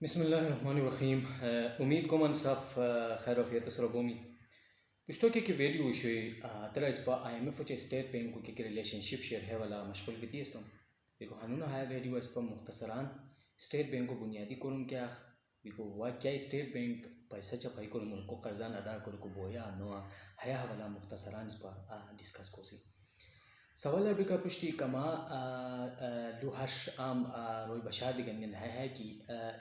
बिस्मिल्लाहिर्रहमानिर्रहीम। उम्मीद को मन साफ खैर वफियत सरगोमी पुष्टो के वीडियो शुई तरा इस पा IMF चे स्टेट बैंक को के रिलेशनशिप शेयर है वाला मशगूल बिती इस्तम बिको हनुना है वीडियो इस पा मुख्तसरान स्टेट बैंक को बुनियादी कोरम क्या बिको वा क्या स्टेट बैंक पैसा चा भाई को मुल्क को कर्जा अदा कर को बोया नो हया वाला मुख्तसरान इस पा डिस्कस कोसी सवाल अरबी का पुष्टि कमा लुहाश आम रोई बशार दिगन है कि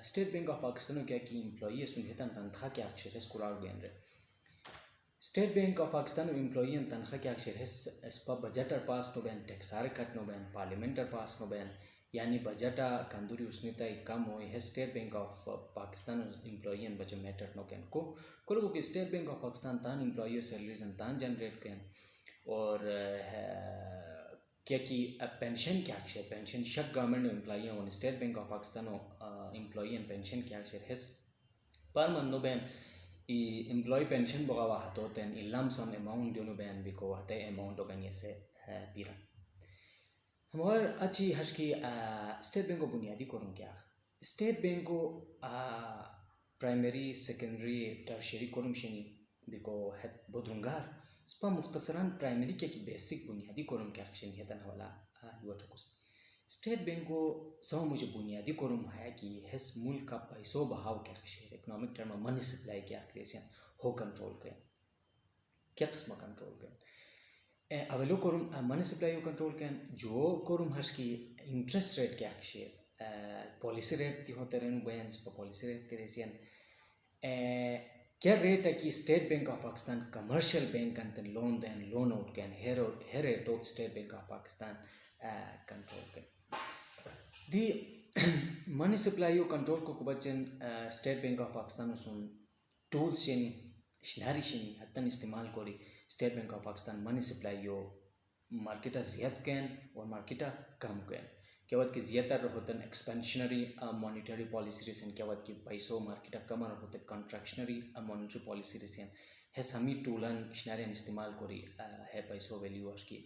स्टेट बैंक ऑफ पाकिस्तान क्या कि एम्प्लॉई सुनहेतन तनख्वाह के अक्षर है स्कुलार गेन रे state bank of Pakistan employee तनख्वाह के अक्षर है स्पा बजट पास नो बैन टैक्सार कट नो बैन पार्लियामेंट पास नो बैन यानी बजट कंदूरी उसने तय कम हो है state bank of Pakistan employee budget matter नो कैन को स्टेट बैंक ऑफ पाकिस्तान तान एम्प्लॉई सैलरीज तान जनरेट कैन और क्या कि पेंशन क्या अक्षर पेंशन शक गवर्नमेंट एम्प्लॉई ऑन state bank of Pakistan employee pension क्या अक्षर है पर मंदो बैन एम्प्लॉय पेंशन बगावा हतो तेन इलाम सम अमाउंट दोनो बैन बिको हते अमाउंट ओगन ये से पीरा हमार अच्छी हश की स्टेट बैंक को बुनियादी करूँ क्या स्टेट बैंक को प्राइमरी सेकेंडरी टर्शरी करूँ शनी बिको है बुद्रुंगार स्पा मुख्तसरान प्राइमरी के की बेसिक बुनियादी कोरम के एक्शन है तना वाला युवटकुस स्टेट बैंक को सौ मुझे बुनियादी कोरम है कि हेस मुल्क का पैसों बहाव के अक्षर इकोनॉमिक टर्म मनी सप्लाई के अक्रेशन हो कंट्रोल के क्या किस्म कंट्रोल के अवेलो कोरम मनी सप्लाई हो कंट्रोल के जो कोरम हर्ष की इंटरेस्ट रेट के अक्षर पॉलिसी रेट की होते रहने बयान इस पर पॉलिसी रेट के रेसियन क्या रेट है कि state bank of Pakistan commercial bank अंत लोन देन लोन आउट कैन हेरे तो state bank of Pakistan control के दी मनी सप्लाई कंट्रोल को बच्चन स्टेट बैंक ऑफ पाकिस्तान सुन टूल्स शेनी शनारी शेनी हतन इस्तेमाल करी state bank of Pakistan money supply यो मार्केटा ज़्यादा कैन और मार्केटा कम कैन क्या बात की ज़्यादा होतन एक्सपेंशनरी मॉनिटरी पॉलिसी रिसेंट क्या बात की पैसों मार्केट कम होते कंट्रैक्शनरी मॉनिटरी पॉलिसी रिसेंट है समी टूलन शनारियन इस्तेमाल करी है पैसों वैल्यू की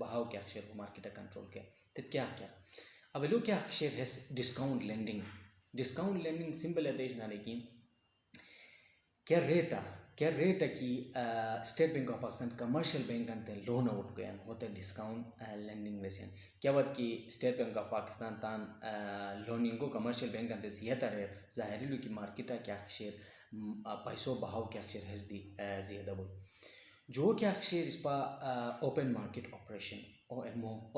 बहाव के अक्षर को मार्केट कंट्रोल के तो क्या क्या अवेलो क्या अक्षर है डिस्काउंट लेंडिंग सिंपल है देश ना लेकिन क्या रेट है कि state bank of Pakistan commercial bank अंते लोन आउट गए होते डिस्काउंट लेंडिंग रेसियन क्या बात कि स्टेट बैंक ऑफ पाकिस्तान तान लोनिंग को कमर्शियल बैंक अंते ज़्यादा रहे ज़ाहिरी लो की मार्केट क्या अक्षर पैसों बहाव क्या अक्षर है ज़्यादा बोल जो क्या अक्षर इस पर open market operation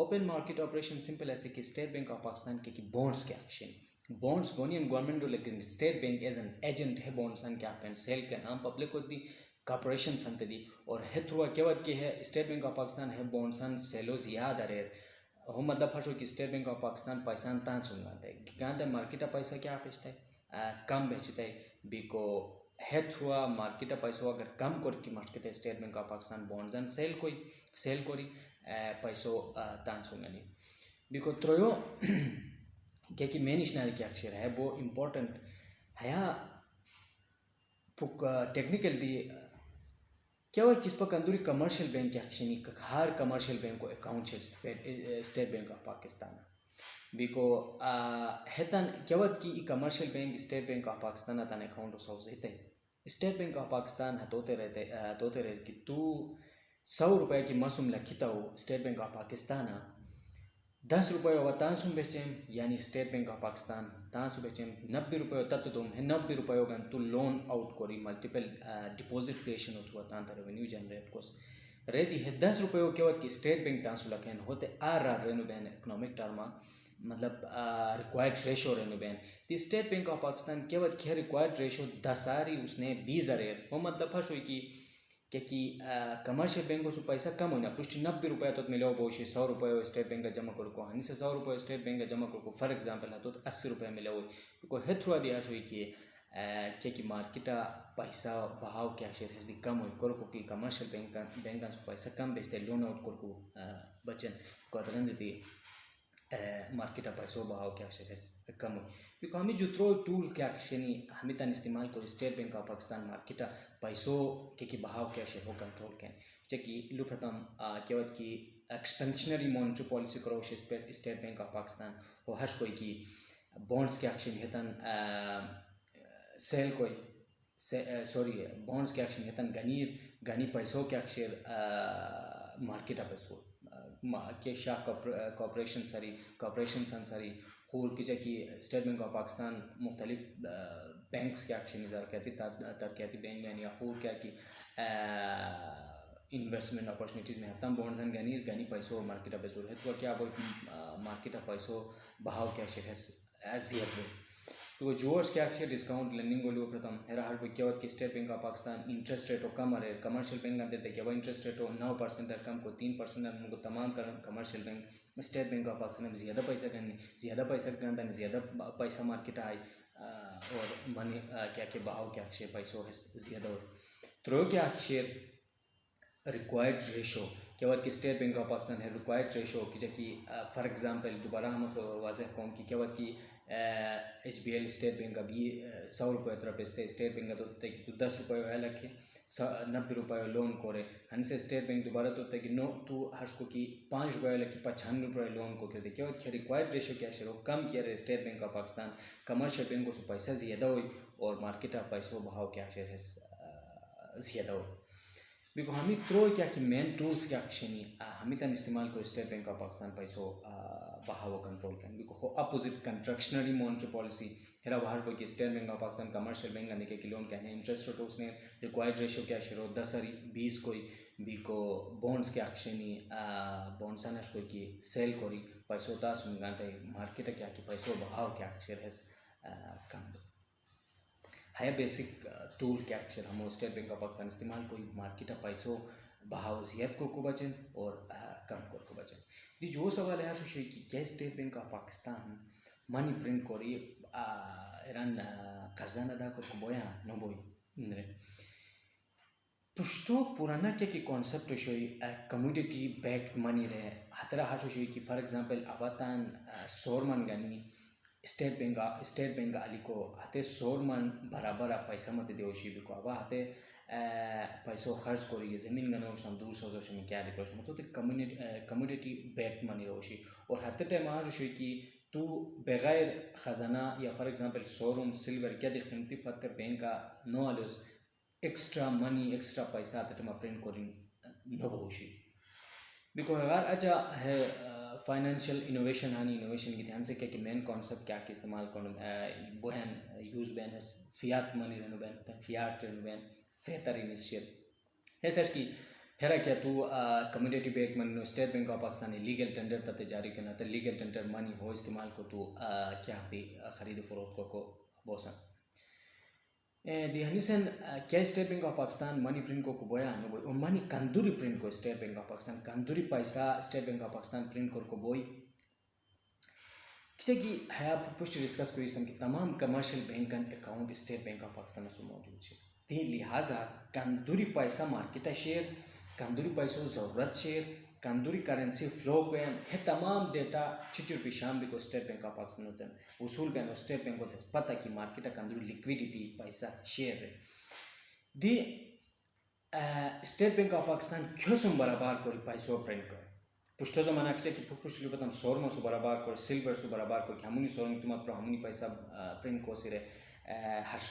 open market operation simple ऐसे कि स्टेट बैंक ऑफ पाकिस्तान के बॉन्ड्स के अक्षर बॉन्ड्स गोनियन गवर्नमेंट को लेकिन state bank as an agent है बॉन्ड्स क्या कैन सेल के नाम पब्लिक को दी कॉर्पोरेशन संत दी और है थ्रू क्या बात की है स्टेट बैंक ऑफ पाकिस्तान है बॉन्ड्स सेलो याद अरे हो मतलब फर्स्ट कि स्टेट बैंक ऑफ पाकिस्तान पैसा तान सुनता है क्या मार्केट पैसा क्या बेचता है कम बेचता है बिको है थ्रू मार्केट पैसों अगर कम करके market state bank of Pakistan bonds sell करी पैसों तान सुननी बिको त्रोयो क्या कि मेन इशनारी के अक्षर है वो इम्पोर्टेंट है टेक्निकल दी क्या हुआ किस पर कंदूरी कमर्शियल बैंक के अक्षर हर कमर्शियल बैंक को अकाउंट है स्टेट बैंक ऑफ पाकिस्तान बिको हेतन क्या हुआ कि commercial bank state bank of Pakistan तन अकाउंट सॉल्व रहते स्टेट बैंक ऑफ पाकिस्तान हतोते रहे कि तू 100 रुपये की मसूम लिखता हो स्टेट बैंक ऑफ पाकिस्तान 10 रुपये व तांसुम बेचें यानी स्टेट बैंक ऑफ पाकिस्तान तांसु बेचें 90 रुपये तत्व तुम है 90 रुपये गन तू लोन आउट करी मल्टीपल डिपॉजिट क्रिएशन होता हुआ तांता रेवेन्यू जनरेट कोस रेडी है 10 रुपये के बाद कि स्टेट बैंक तांसु लखेन होते रेनु बैन इकोनॉमिक टर्मा मतलब required ratio Renu ban the state bank of Pakistan के बाद क्या रिक्वायर्ड रेशो 10 उसने 20 वो मतलब फर्स्ट हुई कि कमर्शियल बैंकों से पैसा कम होना पुष्टि 90 रुपये तो मिले बहुत 100 रुपये स्टेट बैंक का जमा करो हनी से 100 रुपये स्टेट बैंक का जमा करो फॉर एग्जांपल है तो 80 रुपये मिले हुए को है थ्रू दिया हुई कि मार्केट पैसा बहाव क्या शेयर है कम हुई करो कि कमर्शियल बैंक का पैसा कम बेचते लोन आउट करो बचन को अदरन देती मार्केट पैसों बहाव क्या शेयर है कम हुई बिकॉज हमें जो टूल क्या शनी हमें तन इस्तेमाल करो state bank of Pakistan market पैसों के बहाव क्या शेयर हो कंट्रोल कैन कि लू प्रथम क्या बात की एक्सपेंशनरी मॉनिटरी पॉलिसी करो स्टेट बैंक ऑफ पाकिस्तान हो हर कोई की bonds के action हेतन sell कोई sorry bonds के action हेतन गनी पैसों के अक्षर market अपसो के शाह corporation सारी खूर किसी की स्टेट बैंक ऑफ पाकिस्तान मुख्तलिफ बैंक्स के अक्षर निज़ार तरक्याती बैंक में या खूर क्या कि इन्वेस्टमेंट अपॉर्चुनिटीज़ में हतम बॉन्ड्स एंड गनी पैसों मार्केट पे जोर है तो क्या वो मार्केट पैसों बहाव क्या शेयर है ज़ियत में तो जोर्स क्या शेयर डिस्काउंट लेंडिंग बोलो प्रथम हेरा हर कोई क्या कि state bank of Pakistan interest rate कम है कमर्शियल बैंक का देते क्या वो इंटरेस्ट रेट 9% कम को 3% उनको तमाम commercial bank state bank of Pakistan में ज़्यादा पैसा करने ज़्यादा पैसा मार्केट आए और मनी क्या के बहाव क्या शेयर पैसों है ज़्यादा तो क्या शेयर रिक्वायर्ड रेशो क्या बात कि स्टेट बैंक ऑफ पाकिस्तान है रिक्वायर्ड रेशो कि जबकि फॉर एग्जांपल दोबारा हम वाज़ह कौम की क्या बात कि HBL स्टेट बैंक अभी 100 रुपये तरफ बेचते स्टेट बैंक का तो होता है कि तू 10 रुपये है लखे 90 रुपये लोन करे हमसे स्टेट बैंक दोबारा तो होता है कि नो तू हर्ष को कि 5 रुपये लखे 95 रुपये लोन को करते क्या बात रिक्वायर्ड रेशो क्या शेयर कम किया रहे state bank of Pakistan commercial bank को पैसा ज़्यादा हुई और मार्केट ऑफ पैसों बहाव क्या शेयर है ज़्यादा हो बिको हमी त्रो क्या कि मेन टूल्स क्या अक्षनी हमी तन इस्तेमाल को स्टेट बैंक ऑफ पाकिस्तान पैसों बहाव कंट्रोल करें बिको हो अपोजिट कंट्रक्शनरी मॉनिटरी पॉलिसी हेरा बाहर कोई कि state bank of Pakistan commercial bank का कि लोन क्या है इंटरेस्ट रेट उसने रिक्वायर्ड रेशो क्या शेरो 10-20 कोई बिको बॉन्ड्स के अक्षनी बॉन्ड्स आना कोई कि सेल करी पैसों तास उनका मार्केट क्या कि पैसों बहाव क्या शेयर है कम है बेसिक टूल क्या अक्षर हम स्टेट बैंक ऑफ पाकिस्तान इस्तेमाल कोई मार्केट पैसों बहाव ज़ियत को बचें और कम को बचें दी जो सवाल है कि क्या state bank of Pakistan money print करी इरान कर्जा अदा को बोया न बोई इंद्रे पुष्टो पुराना क्या कि कॉन्सेप्ट शोई कम्युनिटी बैक्ड मनी रहे हतरा हाशो शोई कि फॉर एग्जांपल अवतान सोरमन गनी स्टेट बैंक अली को हते 100 मन बराबर पैसा मत देवशी भी को अब हते पैसों खर्च करिए ज़मीन गनो शम दूर सोचो शम क्या देखो शम तो कम्युनिटी बैक मनी रोशी और हते टाइम आज शो कि तू बगैर ख़जाना या फॉर एग्जांपल शोरूम सिल्वर क्या देख कीमती पत्ते बैंक का नो आलोस एक्स्ट्रा मनी एक्स्ट्रा पैसा हते टाइम प्रिंट करिन नो होशी बिको अगर अच्छा है फाइनेंशियल इनोवेशन हानी इनोवेशन की ध्यान से क्या कि मेन कॉन्सेप्ट क्या कि इस्तेमाल करो बोहन यूज़ बैन है फियाट मनी रहने बैन फियाट रहने बैन फेतर इनिशियल है सच कि हेरा क्या तू community bank money state bank of Pakistan legal tender तते जारी करना तो लीगल टेंडर मनी हो इस्तेमाल को तू क्या थी खरीद फरोख्त को बोसन दिहनिसन क्या state bank of Pakistan money print को बोया न बोई मनी कंदूरी प्रिंट को स्टेट बैंक ऑफ पाकिस्तान कंदूरी पैसा state bank of Pakistan print को बोई किसी की है आप पुष्ट डिस्कस करी कि तमाम commercial bank account state bank of Pakistan में मौजूद है ते लिहाजा कंदूरी पैसा मार्केट शेयर कंदूरी पैसों ज़रूरत शेयर कंदूरी करेंसी फ्लो को है तमाम डेटा चिचुर पिशाम भी को स्टेट बैंक ऑफ पाकिस्तान होते हैं उसूल बैंक और स्टेट बैंक होते हैं पता कि मार्केट कंदूरी लिक्विडिटी पैसा शेयर है दी स्टेट बैंक ऑफ पाकिस्तान क्यों सुन बराबर को पैसों प्रिंट कर पुष्टो जो मना कि पुष्ट बताम सोर में बराबर को सिल्वर से बराबर को हमनी सोर तुम हमनी पैसा प्रिंट को सिरे हर्ष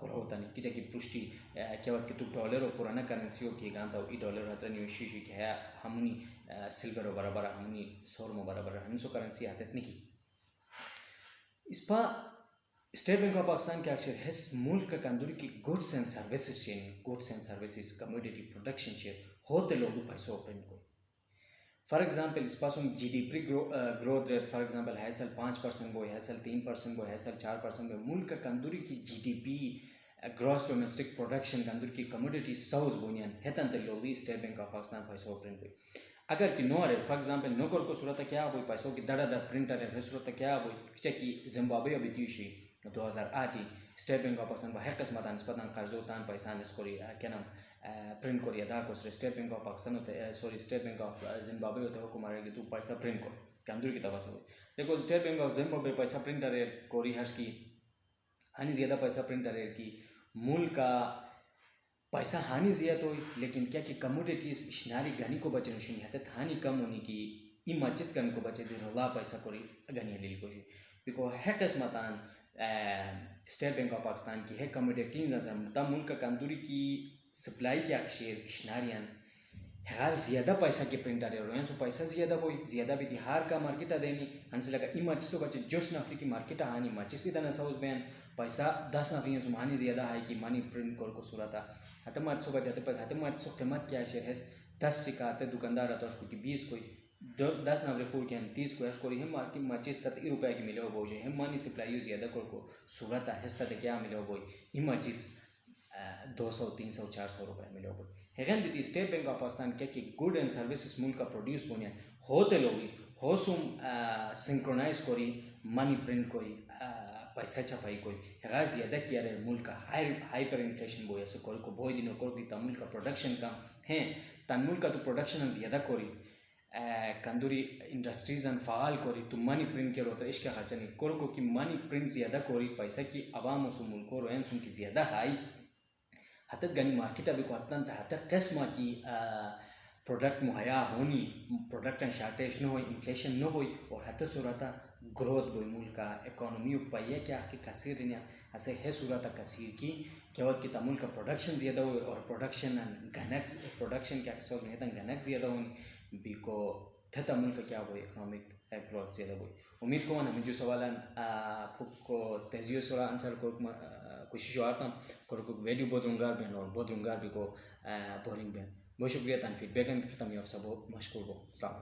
करो होता नहीं कि जैसे पुष्टि क्या बात कि तू डॉलर और पुराना करेंसी हो कि गांता हो डॉलर हतरा नहीं शी कि है हमनी सिल्वर और बराबर हमनी सोर में बराबर हमनी सो करेंसी आते नहीं की इस पर स्टेट बैंक ऑफ पाकिस्तान के अक्षर है मुल्क का कंदूरी की goods and services chain goods and services commodity production share होते लोग पैसों प्रिंट को फॉर एग्जांपल इस पास GDP growth rate for example है सल 5% वो है सल 3% वो है सल 4% वो मुल्क का कंदूरी की GDP ग्रॉस डोमेस्टिक प्रोडक्शन कंदूरी की कमोडिटी साउज बुनियान है तंत्र lolly state bank of Pakistan पैसों प्रिंट हुई अगर कि नो है फॉर एग्जांपल नौकर को सूरत क्या हुई पैसों की दर प्रिंटर है सूरत क्या हुई कि जिम्बाब्वे अभी थी 2008 स्टेट बैंक ऑफ पाकिस्तान है किस्मत नस्बत कर्जो तान पैसा नस्कोरी क्या नाम प्रिंट करी अदा को स्टेट बैंक ऑफ पाकिस्तान होते sorry state bank of Zimbabwe होते हो कुमार कि तू पैसा प्रिंट कर कंदूरी की तबा से देखो स्टेट बैंक ऑफ जिम्बाब्वे पैसा प्रिंटर है कोरी हर्ष की हानि ज़्यादा पैसा प्रिंटर है कि मुल्क का पैसा हानि ज़्यादा हुई लेकिन क्या कि कमोडिटीज इशनारी गनी को बचे नहीं है हानि कम होने की इमाचिस गन को बचे दे रोला पैसा कोरी गनी ले कोशी बिको है किस्मतान स्टेट बैंक ऑफ पाकिस्तान की है कमोडिटीज नजम तम मुल्क कंदूरी की सप्लाई के अक्षर इश्नारियन हर ज़्यादा पैसा के प्रिंटर है रोयन सो पैसा ज़्यादा बोई ज़्यादा भी हार का मार्केट देनी हंस लगा इमाच तो बच्चे जोश नफरी की मार्केट हानी माची सीधा न साउस बैन पैसा 10 नफरी सो मानी ज़्यादा है कि मानी प्रिंट कर को सूरत हते मत सो बचाते पैसा हते मत सो कीमत क्या शेयर है 10 सिकाते दुकानदार आता उसको कि 20 कोई 10 नफरी को क्या 30 को ऐश करी हम मार्केट माचिस तक रुपये की मिले हो बोझे हम मानी सप्लाई ज़्यादा कर को सूरत है तक क्या मिले हो बोई इमाचिस 200 300 400 रुपये मिले हो Hagin the state bank of Pakistan क्या कि गुड एंड सर्विसेज मुल्क का प्रोड्यूस बोनिया होते लोगी हो सुम सिंक्रोनाइज कोरी मनी प्रिंट कोई पैसा छपाई कोई हेगा ज़्यादा किया रहे मुल्क का हाइपर इन्फ्लेशन बोया से कोई को बोई दिनों करो कि तमुल का प्रोडक्शन कम है तमुल का तो प्रोडक्शन ज़्यादा कोरी कंदूरी इंडस्ट्रीज अन फाल कोरी तो मनी प्रिंट के रोते इसका खर्चा नहीं करो को कि मनी प्रिंट ज़्यादा कोरी पैसा की आवाम सुम मुल्क को रोयन सुम की ज़्यादा हाई हतत गनी मार्केट अभी को अत्यंत हतत किस्म की प्रोडक्ट मुहैया होनी प्रोडक्ट एंड शार्टेज न हो इन्फ्लेशन न हो और हत सूरत ग्रोथ बोई मुल्क का इकोनॉमी पाइए क्या कि कसीर ने ऐसे है सूरत कसीर की केवल कि तमुल का प्रोडक्शन ज़्यादा हो और प्रोडक्शन घनक प्रोडक्शन के अक्सर में तन घनक ज़्यादा होनी बिको थे तमुल का क्या हो इकोनॉमिक ग्रोथ ज़्यादा हो उम्मीद को हम जो सवाल को तेजियो सोला आंसर को कोशिश वार्ता को वीडियो बोधुंगार बेन और बोधुंगार भी को बोरिंग बेन बहुत शुक्रिया तन फीडबैक एंड तम आप सब मशकूर हो। अस्सलाम।